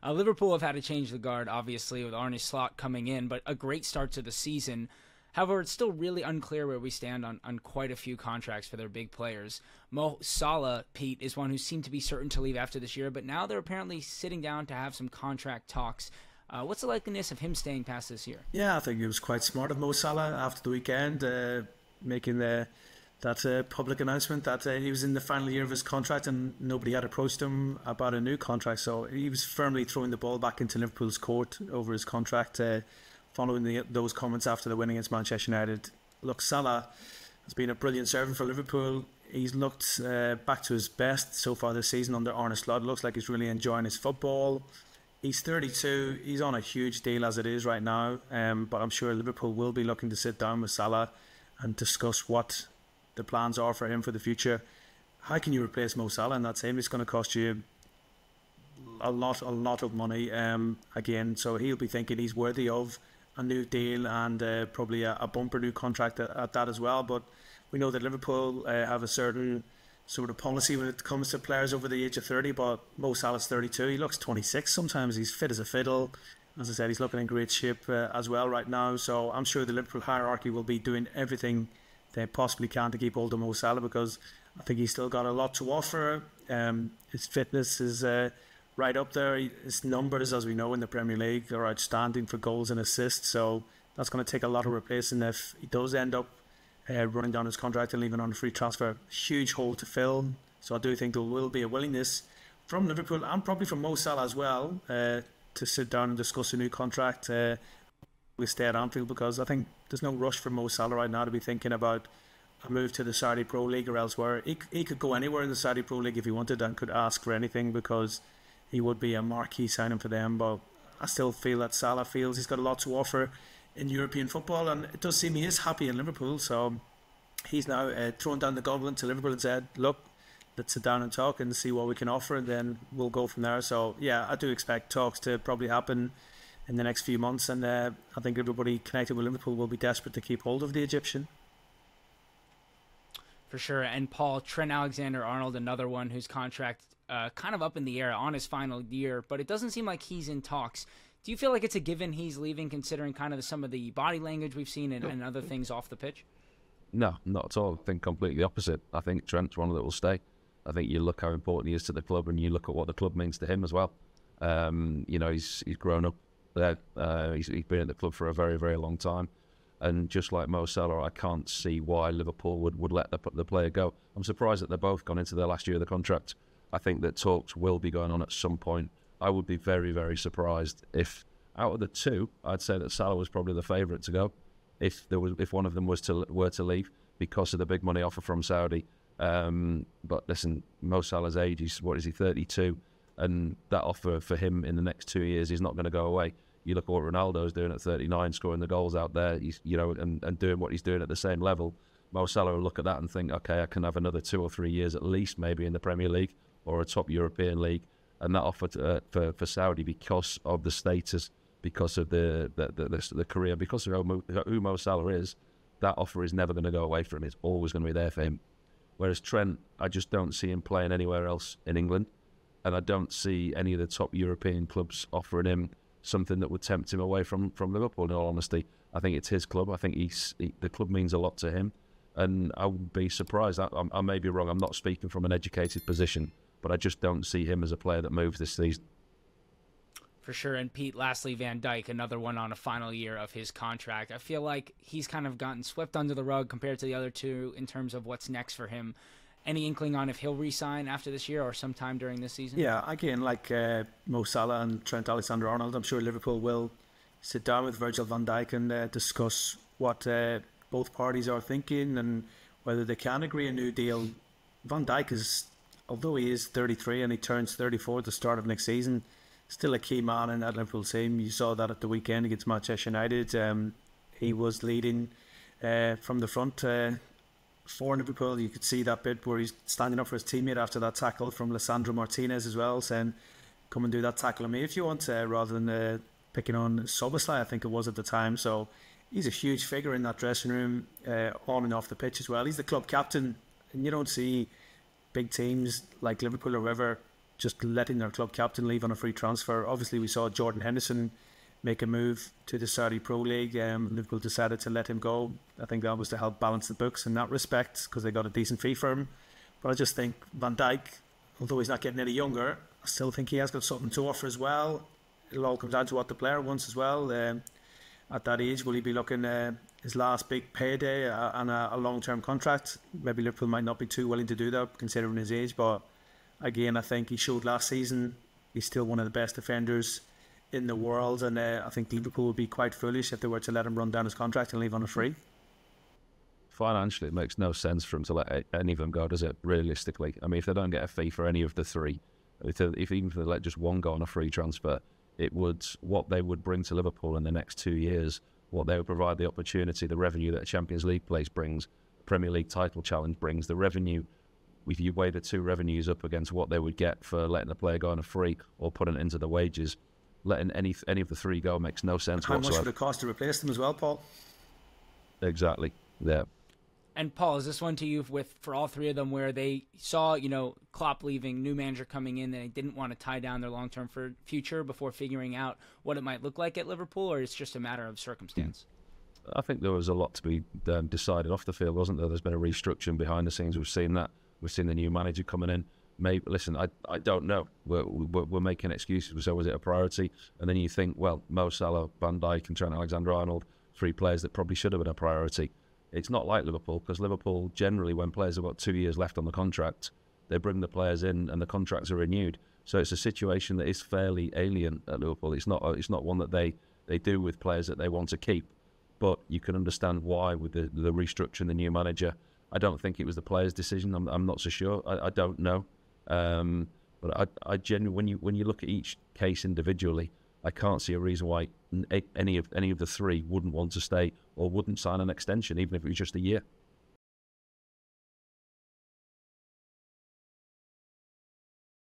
Liverpool have had to change the guard, obviously, with Arne Slot coming in, but a great start to the season. However, it's still really unclear where we stand on quite a few contracts for their big players. Mo Salah, Pete, is one who seemed to be certain to leave after this year, but now they're apparently sitting down to have some contract talks. What's the likeliness of him staying past this year? Yeah, I think it was quite smart of Mo Salah after the weekend, making that public announcement that he was in the final year of his contract and nobody had approached him about a new contract. So he was firmly throwing the ball back into Liverpool's court over his contract. Following those comments after the win against Manchester United. Look, Salah has been a brilliant servant for Liverpool. He's looked back to his best so far this season under Arne Slot. Looks like he's really enjoying his football. He's 32. He's on a huge deal as it is right now. But I'm sure Liverpool will be looking to sit down with Salah and discuss what the plans are for him for the future. How can you replace Mo Salah in that team? It's going to cost you a lot of money. Again, so he'll be thinking he's worthy of a new deal and probably a bumper new contract at that as well. But we know that Liverpool have a certain sort of policy when it comes to players over the age of 30, but Mo Salah's 32. He looks 26 sometimes. He's fit as a fiddle. As I said, he's looking in great shape as well right now. So I'm sure the Liverpool hierarchy will be doing everything they possibly can to keep hold of Mo Salah, because I think he's still got a lot to offer. His fitness is right up there. His numbers, as we know in the Premier League, are outstanding for goals and assists, so that's going to take a lot of replacing if he does end up running down his contract and leaving on a free transfer. Huge hole to fill. So I do think there will be a willingness from Liverpool and probably from Mo Salah as well to sit down and discuss a new contract. We stay at Anfield, because I think there's no rush for Mo Salah right now to be thinking about a move to the Saudi Pro League or elsewhere. He could go anywhere in the Saudi Pro League if he wanted and could ask for anything, because he would be a marquee signing for them. But I still feel that Salah feels he's got a lot to offer in European football, and it does seem he is happy in Liverpool. So he's now thrown down the gauntlet to Liverpool and said, look, let's sit down and talk and see what we can offer, and then we'll go from there. So yeah, I do expect talks to probably happen in the next few months, and I think everybody connected with Liverpool will be desperate to keep hold of the Egyptian. For sure. And Paul, Trent Alexander-Arnold, another one whose contract kind of up in the air on his final year, but it doesn't seem like he's in talks. Do you feel like it's a given he's leaving, considering kind of some of the body language we've seen and other things off the pitch? No, not at all. I think completely the opposite. I think Trent's one that will stay. I think you look how important he is to the club, and you look at what the club means to him as well. He's grown up there. He's been at the club for a very, very long time. And just like Mo Salah, I can't see why Liverpool would let the player go. I'm surprised that they're both gone into their last year of the contract. I think that talks will be going on at some point. I would be very, very surprised if, out of the two, I'd say that Salah was probably the favourite to go. If one of them were to leave because of the big money offer from Saudi. But listen, Mo Salah's age, is 32, and that offer for him in the next 2 years is not going to go away. You look at what Ronaldo's doing at 39, scoring the goals out there, and doing what he's doing at the same level. Mo Salah will look at that and think, okay, I can have another 2 or 3 years at least, maybe in the Premier League or a top European league. And that offer for Saudi, because of the status, because of the career, because of who Mo Salah is, that offer is never going to go away from him. It's always going to be there for him. Whereas Trent, I just don't see him playing anywhere else in England, and I don't see any of the top European clubs offering him something that would tempt him away from Liverpool, in all honesty. I think it's his club. I think the club means a lot to him, and I would be surprised. I may be wrong. I'm not speaking from an educated position, but I just don't see him as a player that moves this season. For sure. And Pete, lastly, Van Dijk, another one on a final year of his contract. I feel like he's kind of gotten swept under the rug compared to the other two in terms of what's next for him. Any inkling on if he'll re-sign after this year or sometime during this season? Yeah, again, like Mo Salah and Trent Alexander-Arnold, I'm sure Liverpool will sit down with Virgil van Dijk and discuss what both parties are thinking and whether they can agree a new deal. Van Dijk is, although he is 33 and he turns 34 at the start of next season, still a key man in that Liverpool team. You saw that at the weekend against Manchester United. He was leading from the front for Liverpool. You could see that bit where he's standing up for his teammate after that tackle from Lisandro Martinez as well, saying, come and do that tackle on me if you want, rather than picking on Soboslai, I think it was at the time. So he's a huge figure in that dressing room, on and off the pitch as well. He's the club captain, and you don't see big teams like Liverpool or whoever just letting their club captain leave on a free transfer. Obviously, we saw Jordan Henderson make a move to the Saudi Pro League. Liverpool decided to let him go. I think that was to help balance the books in that respect, because they got a decent fee for him. But I just think Van Dijk, although he's not getting any younger, I still think he has got something to offer as well. It'll all come down to what the player wants as well. At that age, will he be looking his last big payday and a long-term contract? Maybe Liverpool might not be too willing to do that considering his age, but again, I think he showed last season he's still one of the best defenders in the world, and I think Liverpool would be quite foolish if they were to let him run down his contract and leave on a free. Financially, it makes no sense for him to let any of them go, does it? Realistically, I mean, if they don't get a fee for any of the three, even if they let just one go on a free transfer, it would, what they would bring to Liverpool in the next 2 years, what they would provide, the opportunity, the revenue that a Champions League place brings, Premier League title challenge brings, the revenue. If you weigh the two revenues up against what they would get for letting a player go on a free or putting it into the wages, letting any of the three go makes no sense whatsoever. How much would it cost to replace them as well, Paul? Exactly. Yeah. And Paul, is this one to you for all three of them where they saw, Klopp leaving, new manager coming in, and they didn't want to tie down their long-term future before figuring out what it might look like at Liverpool, or it's just a matter of circumstance? I think there was a lot to be decided off the field, wasn't there? There's been a restructuring behind the scenes. We've seen that. We've seen the new manager coming in. Maybe, listen, I don't know. We're making excuses. So was it a priority? And then you think, well, Mo Salah, Van Dijk and Trent Alexander-Arnold, three players that probably should have been a priority. It's not like Liverpool, because Liverpool generally, when players have got 2 years left on the contract, they bring the players in and the contracts are renewed. So it's a situation that is fairly alien at Liverpool. It's not one that they do with players that they want to keep. But you can understand why with the restructuring, the new manager. I don't think it was the players' decision. I'm not so sure. I don't know. But I genuinely, when you look at each case individually, I can't see a reason why any of the three wouldn't want to stay or wouldn't sign an extension, even if it was just a year.